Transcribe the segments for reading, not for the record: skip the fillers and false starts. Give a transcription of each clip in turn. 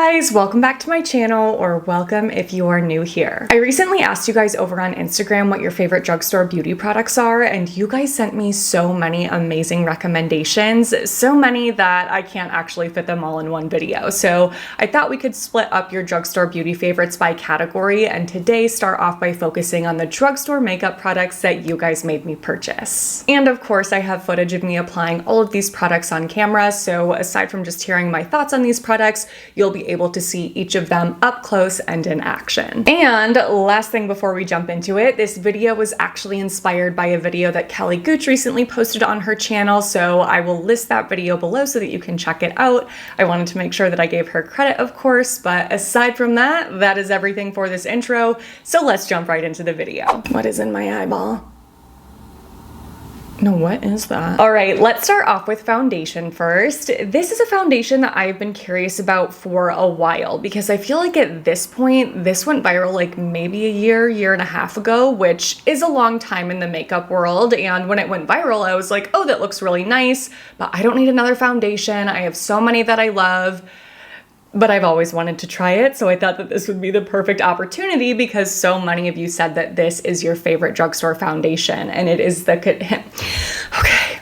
guys, welcome back to my channel, or welcome if you are new here. I recently asked you guys over on Instagram what your favorite drugstore beauty products are, and you guys sent me so many amazing recommendations, so many that I can't actually fit them all in one video. So I thought we could split up your drugstore beauty favorites by category, and today start off by focusing on the drugstore makeup products that you guys made me purchase. And of course, I have footage of me applying all of these products on camera, so aside from just hearing my thoughts on these products, you'll be able to see each of them up close and in action. And last thing before we jump into it, this video was actually inspired by a video that Kelly Gooch recently posted on her channel, so I will list that video below so that you can check it out. I wanted to make sure that I gave her credit, of course, but aside from that, that is everything for this intro, so let's jump right into the video. What is in my eyeball? No, what is that? All right, let's start off with foundation first. This is a foundation that I've been curious about for a while because I feel like at this point, this went viral like maybe a year and a half ago, which is a long time in the makeup world. And when it went viral, I was like, oh, that looks really nice, but I don't need another foundation. I have so many that I love. But I've always wanted to try it, so I thought that this would be the perfect opportunity because so many of you said that this is your favorite drugstore foundation, and it is the okay,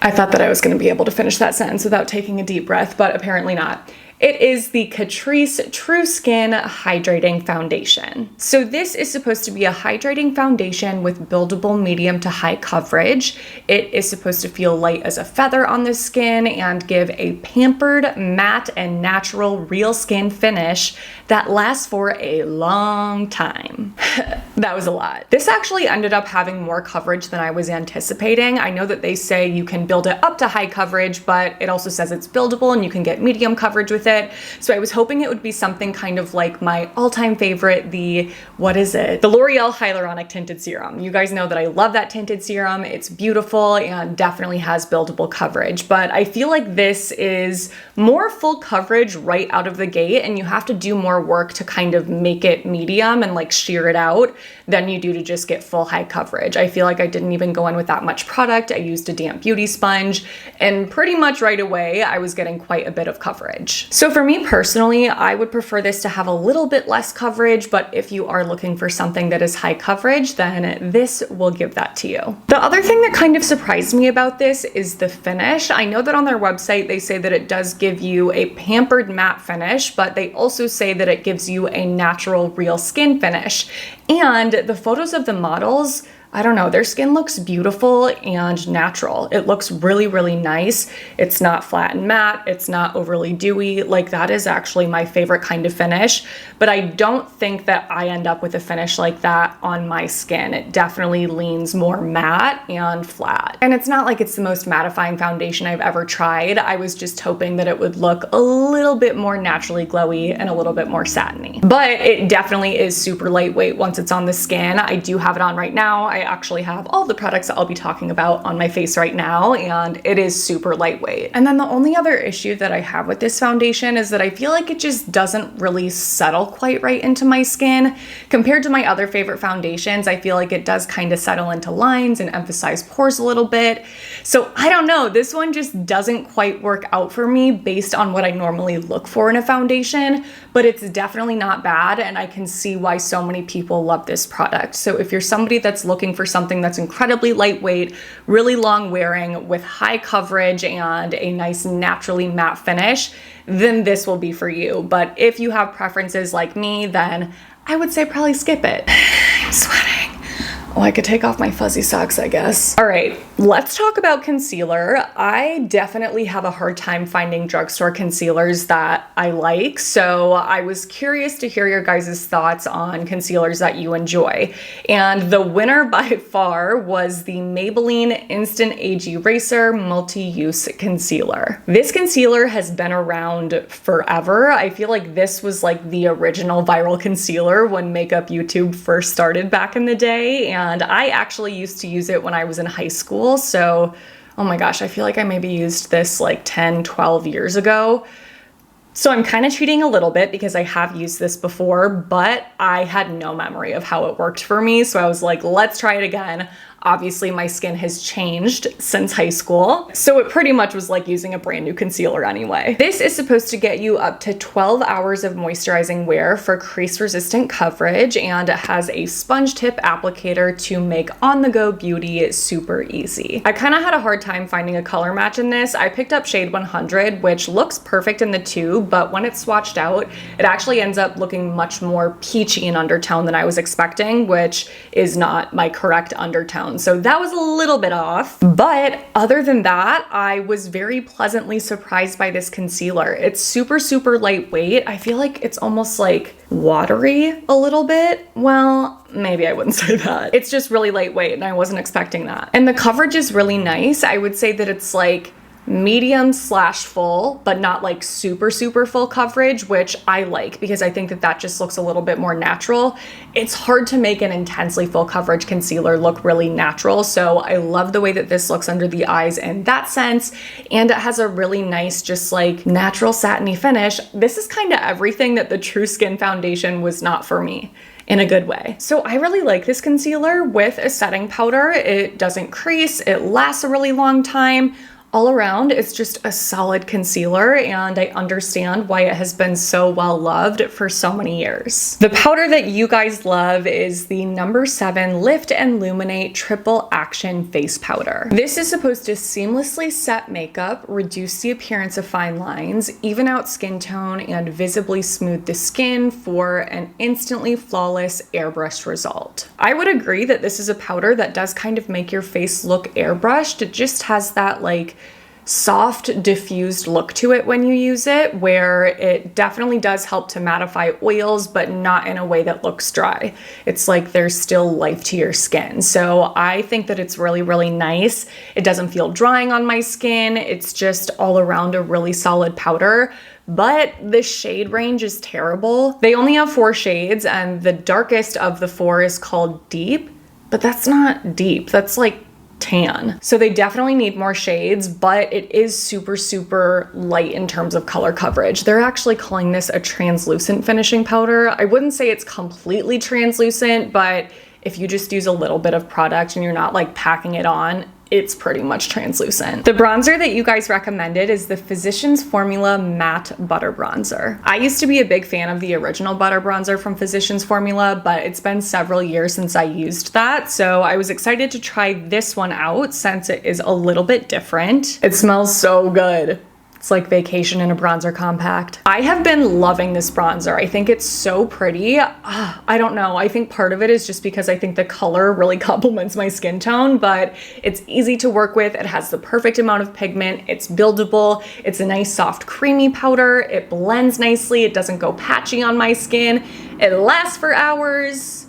I thought that I was going to be able to finish that sentence without taking a deep breath, but apparently not. It is the Catrice True Skin Hydrating Foundation. So this is supposed to be a hydrating foundation with buildable medium to high coverage. It is supposed to feel light as a feather on the skin and give a pampered, matte, and natural real skin finish that lasts for a long time. That was a lot. This actually ended up having more coverage than I was anticipating. I know that they say you can build it up to high coverage, but it also says it's buildable and you can get medium coverage with it. So I was hoping it would be something kind of like my all-time favorite, the L'Oreal Hyaluronic Tinted Serum. You guys know that I love that tinted serum. It's beautiful and definitely has buildable coverage, but I feel like this is more full coverage right out of the gate, and you have to do more work to kind of make it medium and like sheer it out than you do to just get full high coverage. I feel like I didn't even go in with that much product. I used a damp beauty sponge, and pretty much right away, I was getting quite a bit of coverage. So for me personally, I would prefer this to have a little bit less coverage, but if you are looking for something that is high coverage, then this will give that to you. The other thing that kind of surprised me about this is the finish. I know that on their website, they say that it does give you a pampered matte finish, but they also say that it gives you a natural real skin finish. And the photos of the models, I don't know, their skin looks beautiful and natural. It looks really, really nice. It's not flat and matte. It's not overly dewy. Like, that is actually my favorite kind of finish, but I don't think that I end up with a finish like that on my skin. It definitely leans more matte and flat. And it's not like it's the most mattifying foundation I've ever tried. I was just hoping that it would look a little bit more naturally glowy and a little bit more satiny. But it definitely is super lightweight once it's on the skin. I do have it on right now. I actually have all the products that I'll be talking about on my face right now, and it is super lightweight. And then the only other issue that I have with this foundation is that I feel like it just doesn't really settle quite right into my skin. Compared to my other favorite foundations, I feel like it does kind of settle into lines and emphasize pores a little bit. So I don't know, this one just doesn't quite work out for me based on what I normally look for in a foundation, but it's definitely not bad, and I can see why so many people love this product. So if you're somebody that's looking for something that's incredibly lightweight, really long wearing, with high coverage and a nice naturally matte finish, then this will be for you. But if you have preferences like me, then I would say probably skip it. I'm sweating. Oh, I could take off my fuzzy socks, I guess. All right, let's talk about concealer. I definitely have a hard time finding drugstore concealers that I like, so I was curious to hear your guys' thoughts on concealers that you enjoy. And the winner by far was the Maybelline Instant Age Eraser Multi-Use Concealer. This concealer has been around forever. I feel like this was like the original viral concealer when makeup YouTube first started back in the day, and I actually used to use it when I was in high school, so oh my gosh, I feel like I maybe used this like 10, 12 years ago. So I'm kind of cheating a little bit because I have used this before, but I had no memory of how it worked for me, so I was like, let's try it again. Obviously, my skin has changed since high school, so it pretty much was like using a brand new concealer anyway. This is supposed to get you up to 12 hours of moisturizing wear for crease-resistant coverage, and it has a sponge tip applicator to make on-the-go beauty super easy. I kind of had a hard time finding a color match in this. I picked up shade 100, which looks perfect in the tube, but when it's swatched out, it actually ends up looking much more peachy in undertone than I was expecting, which is not my correct undertone. So that was a little bit off. But other than that, I was very pleasantly surprised by this concealer. It's super, super lightweight. I feel like it's almost like watery a little bit. Well, maybe I wouldn't say that. It's just really lightweight and I wasn't expecting that. And the coverage is really nice. I would say that it's like medium/full, but not like super, super full coverage, which I like because I think that that just looks a little bit more natural. It's hard to make an intensely full coverage concealer look really natural. So I love the way that this looks under the eyes in that sense. And it has a really nice, just like natural satiny finish. This is kind of everything that the True Skin foundation was not for me, in a good way. So I really like this concealer with a setting powder. It doesn't crease, it lasts a really long time. All around, it's just a solid concealer, and I understand why it has been so well loved for so many years. The powder that you guys love is the No. 7 Lift and Illuminate Triple Action Face Powder. This is supposed to seamlessly set makeup, reduce the appearance of fine lines, even out skin tone, and visibly smooth the skin for an instantly flawless airbrushed result. I would agree that this is a powder that does kind of make your face look airbrushed. It just has that like soft, diffused look to it when you use it, where it definitely does help to mattify oils, but not in a way that looks dry. It's like there's still life to your skin. So I think that it's really, really nice. It doesn't feel drying on my skin. It's just all around a really solid powder. But the shade range is terrible. They only have 4 shades, and the darkest of the 4 is called Deep, but that's not deep. That's like tan. So they definitely need more shades, but it is super, super light in terms of color coverage. They're actually calling this a translucent finishing powder. I wouldn't say it's completely translucent, but if you just use a little bit of product and you're not like packing it on, it's pretty much translucent. The bronzer that you guys recommended is the Physicians Formula Matte Butter Bronzer. I used to be a big fan of the original butter bronzer from Physicians Formula, but it's been several years since I used that, so I was excited to try this one out since it is a little bit different. It smells so good. It's like vacation in a bronzer compact. I have been loving this bronzer. I think it's so pretty. I don't know. I think part of it is just because I think the color really complements my skin tone, but it's easy to work with. It has the perfect amount of pigment. It's buildable. It's a nice soft creamy powder. It blends nicely. It doesn't go patchy on my skin. It lasts for hours.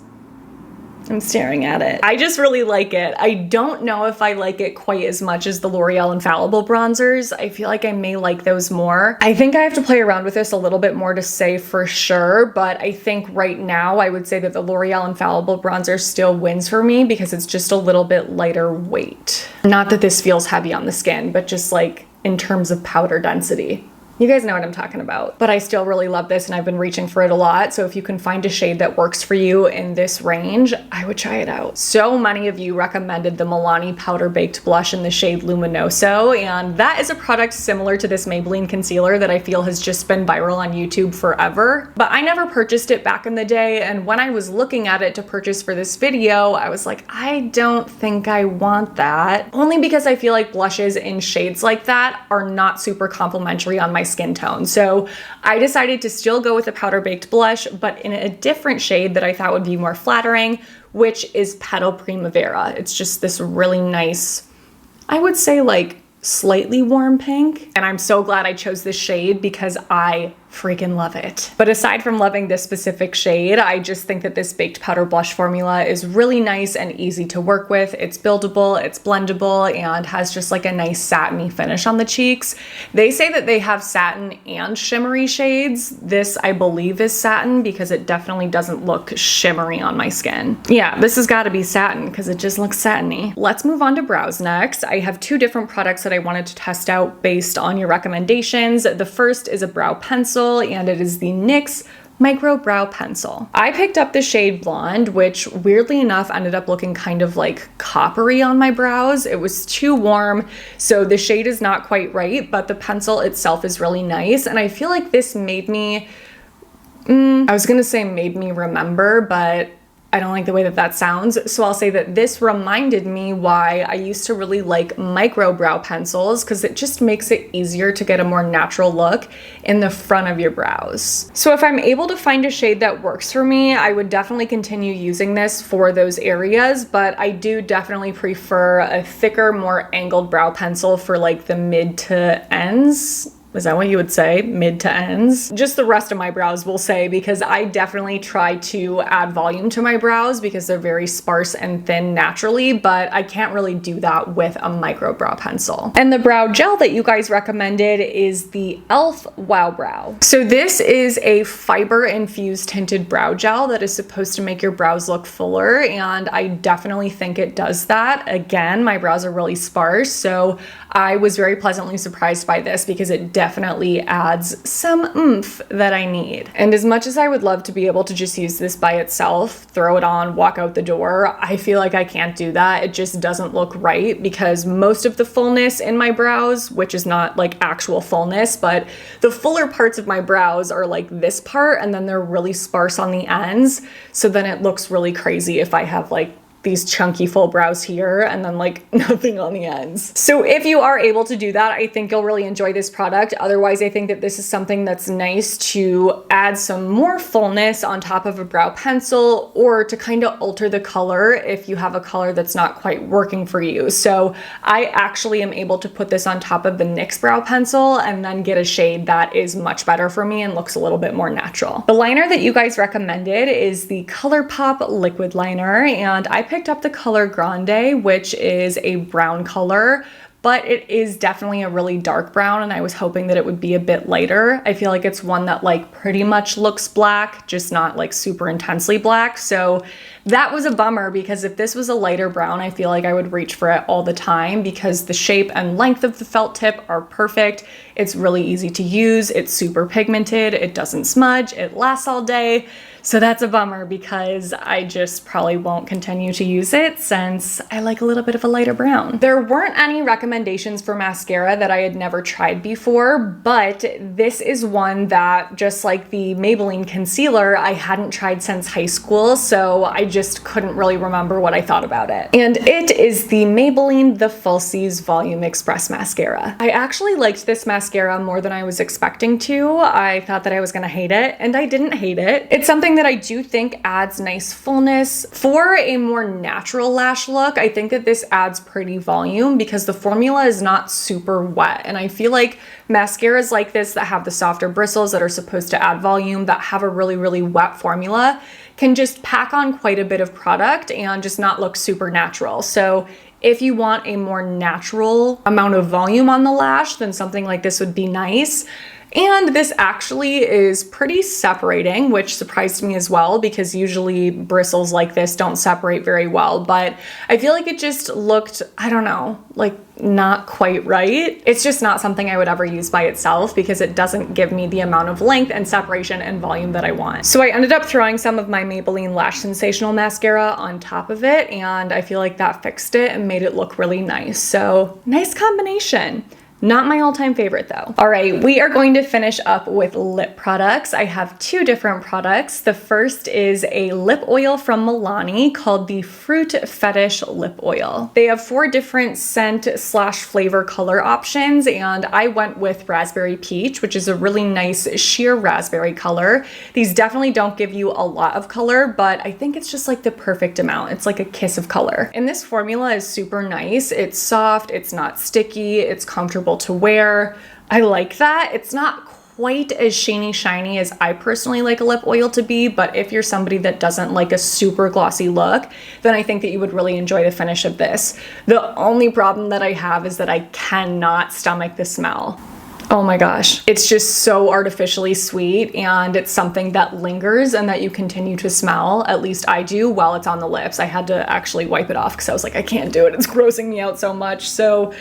I'm staring at it. I just really like it. I don't know if I like it quite as much as the L'Oreal Infallible bronzers. I feel like I may like those more. I think I have to play around with this a little bit more to say for sure, but I think right now I would say that the L'Oreal Infallible bronzer still wins for me because it's just a little bit lighter weight. Not that this feels heavy on the skin, but just like in terms of powder density. You guys know what I'm talking about. But I still really love this and I've been reaching for it a lot. So if you can find a shade that works for you in this range, I would try it out. So many of you recommended the Milani Powder Baked Blush in the shade Luminoso, and that is a product similar to this Maybelline concealer that I feel has just been viral on YouTube forever. But I never purchased it back in the day, and when I was looking at it to purchase for this video, I was like, I don't think I want that. Only because I feel like blushes in shades like that are not super complimentary on my skin tone. So I decided to still go with a powder baked blush, but in a different shade that I thought would be more flattering, which is Petal Primavera. It's just this really nice, I would say like slightly warm pink. And I'm so glad I chose this shade because I freaking love it. But aside from loving this specific shade, I just think that this baked powder blush formula is really nice and easy to work with. It's buildable, it's blendable, and has just like a nice satiny finish on the cheeks. They say that they have satin and shimmery shades. This, I believe, is satin because it definitely doesn't look shimmery on my skin. Yeah, this has got to be satin because it just looks satiny. Let's move on to brows next. I have 2 different products that I wanted to test out based on your recommendations. The first is a brow pencil, and it is the NYX micro brow pencil. I picked up the shade Blonde, which weirdly enough ended up looking kind of like coppery on my brows. It was too warm, so the shade is not quite right, but the pencil itself is really nice. And I feel like this made me, I was gonna say made me remember, but I don't like the way that that sounds, so I'll say that this reminded me why I used to really like micro brow pencils, because it just makes it easier to get a more natural look in the front of your brows. So if I'm able to find a shade that works for me, I would definitely continue using this for those areas, but I do definitely prefer a thicker, more angled brow pencil for like the mid to ends. Is that what you would say? Mid to ends? Just the rest of my brows will say, because I definitely try to add volume to my brows because they're very sparse and thin naturally, but I can't really do that with a micro brow pencil. And the brow gel that you guys recommended is the e.l.f. Wow Brow. So this is a fiber infused tinted brow gel that is supposed to make your brows look fuller, and I definitely think it does that. Again, my brows are really sparse, so I was very pleasantly surprised by this because it definitely adds some oomph that I need. And as much as I would love to be able to just use this by itself, throw it on, walk out the door, I feel like I can't do that. It just doesn't look right because most of the fullness in my brows, which is not like actual fullness, but the fuller parts of my brows are like this part, and then they're really sparse on the ends. So then it looks really crazy if I have like these chunky full brows here and then like nothing on the ends. So if you are able to do that, I think you'll really enjoy this product. Otherwise, I think that this is something that's nice to add some more fullness on top of a brow pencil, or to kind of alter the color if you have a color that's not quite working for you. So I actually am able to put this on top of the NYX brow pencil and then get a shade that is much better for me and looks a little bit more natural. The liner that you guys recommended is the ColourPop liquid liner, and I picked up the color Grande, which is a brown color, but it is definitely a really dark brown, and I was hoping that it would be a bit lighter. I feel like it's one that like pretty much looks black, just not like super intensely black. So that was a bummer, because if this was a lighter brown, I feel like I would reach for it all the time because the shape and length of the felt tip are perfect. It's really easy to use. It's super pigmented. It doesn't smudge. It lasts all day. So that's a bummer because I just probably won't continue to use it since I like a little bit of a lighter brown. There weren't any recommendations for mascara that I had never tried before, but this is one that, just like the Maybelline concealer, I hadn't tried since high school, so I just couldn't really remember what I thought about it. And it is the Maybelline The Falsies Volume Express Mascara. I actually liked this mascara more than I was expecting to. I thought that I was gonna hate it, and I didn't hate it. It's something that I do think adds nice fullness. For a more natural lash look, I think that this adds pretty volume because the formula is not super wet. And I feel like mascaras like this that have the softer bristles that are supposed to add volume, that have a really, really wet formula, can just pack on quite a bit of product and just not look super natural. So if you want a more natural amount of volume on the lash, then something like this would be nice. And this actually is pretty separating, which surprised me as well, because usually bristles like this don't separate very well, but I feel like it just looked, I don't know, like not quite right. It's just not something I would ever use by itself because it doesn't give me the amount of length and separation and volume that I want. So I ended up throwing some of my Maybelline Lash Sensational mascara on top of it, and I feel like that fixed it and made it look really nice. So nice combination. Not my all-time favorite though. All right, we are going to finish up with lip products. I have two different products. The first is a lip oil from Milani called the Fruit Fetish Lip Oil. They have 4 different scent / flavor color options, and I went with Raspberry Peach, which is a really nice sheer raspberry color. These definitely don't give you a lot of color, but I think it's just like the perfect amount. It's like a kiss of color. And this formula is super nice. It's soft, it's not sticky, it's comfortable to wear. I like that. It's not quite as shiny as I personally like a lip oil to be, but if you're somebody that doesn't like a super glossy look, then I think that you would really enjoy the finish of this. The only problem that I have is that I cannot stomach the smell. Oh my gosh, it's just so artificially sweet, and it's something that lingers and that you continue to smell. At least I do while it's on the lips. I had to actually wipe it off because I was like, I can't do it. It's grossing me out so much. So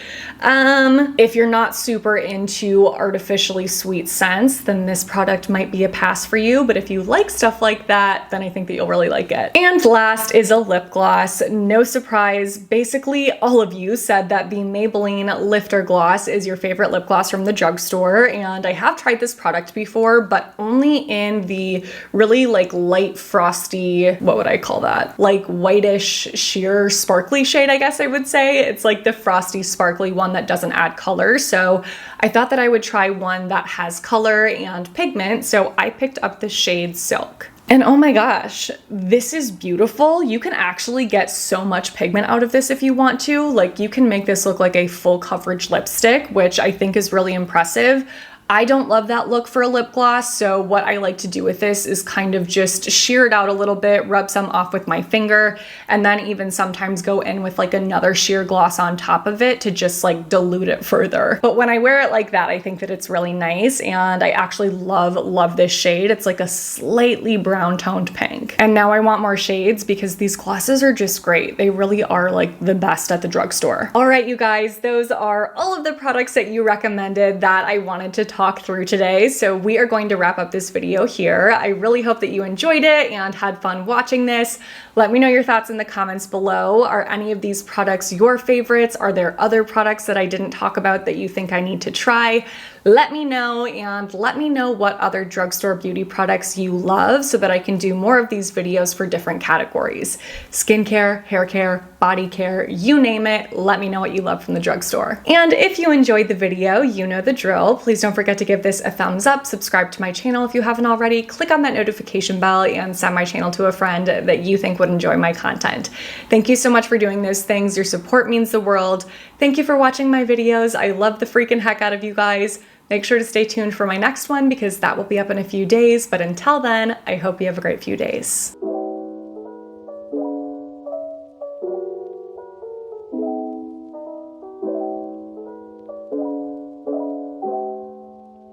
if you're not super into artificially sweet scents, then this product might be a pass for you. But if you like stuff like that, then I think that you'll really like it. And last is a lip gloss. No surprise, basically all of you said that the Maybelline Lifter Gloss is your favorite lip gloss from the Drugstore, and I have tried this product before, but only in the really like light frosty, what would I call that? Like whitish sheer sparkly shade, I guess I would say. It's like the frosty sparkly one that doesn't add color. So I thought that I would try one that has color and pigment. So I picked up the shade Silk. And oh my gosh, this is beautiful. You can actually get so much pigment out of this if you want to. Like, you can make this look like a full coverage lipstick, which I think is really impressive. I don't love that look for a lip gloss, so what I like to do with this is kind of just sheer it out a little bit, rub some off with my finger, and then even sometimes go in with like another sheer gloss on top of it to just like dilute it further. But when I wear it like that, I think that it's really nice, and I actually love this shade. It's like a slightly brown toned pink. And now I want more shades because these glosses are just great. They really are like the best at the drugstore. All right, you guys, those are all of the products that you recommended that I wanted to talk through today. So we are going to wrap up this video here. I really hope that you enjoyed it and had fun watching this. Let me know your thoughts in the comments below. Are any of these products your favorites? Are there other products that I didn't talk about that you think I need to try? Let me know, and let me know what other drugstore beauty products you love so that I can do more of these videos for different categories. Skincare, hair care, body care, you name it. Let me know what you love from the drugstore. And if you enjoyed the video, you know the drill. Please don't forget to give this a thumbs up, subscribe to my channel if you haven't already, click on that notification bell, and send my channel to a friend that you think would enjoy my content. Thank you so much for doing those things. Your support means the world. Thank you for watching my videos. I love the freaking heck out of you guys. Make sure to stay tuned for my next one because that will be up in a few days. But until then, I hope you have a great few days.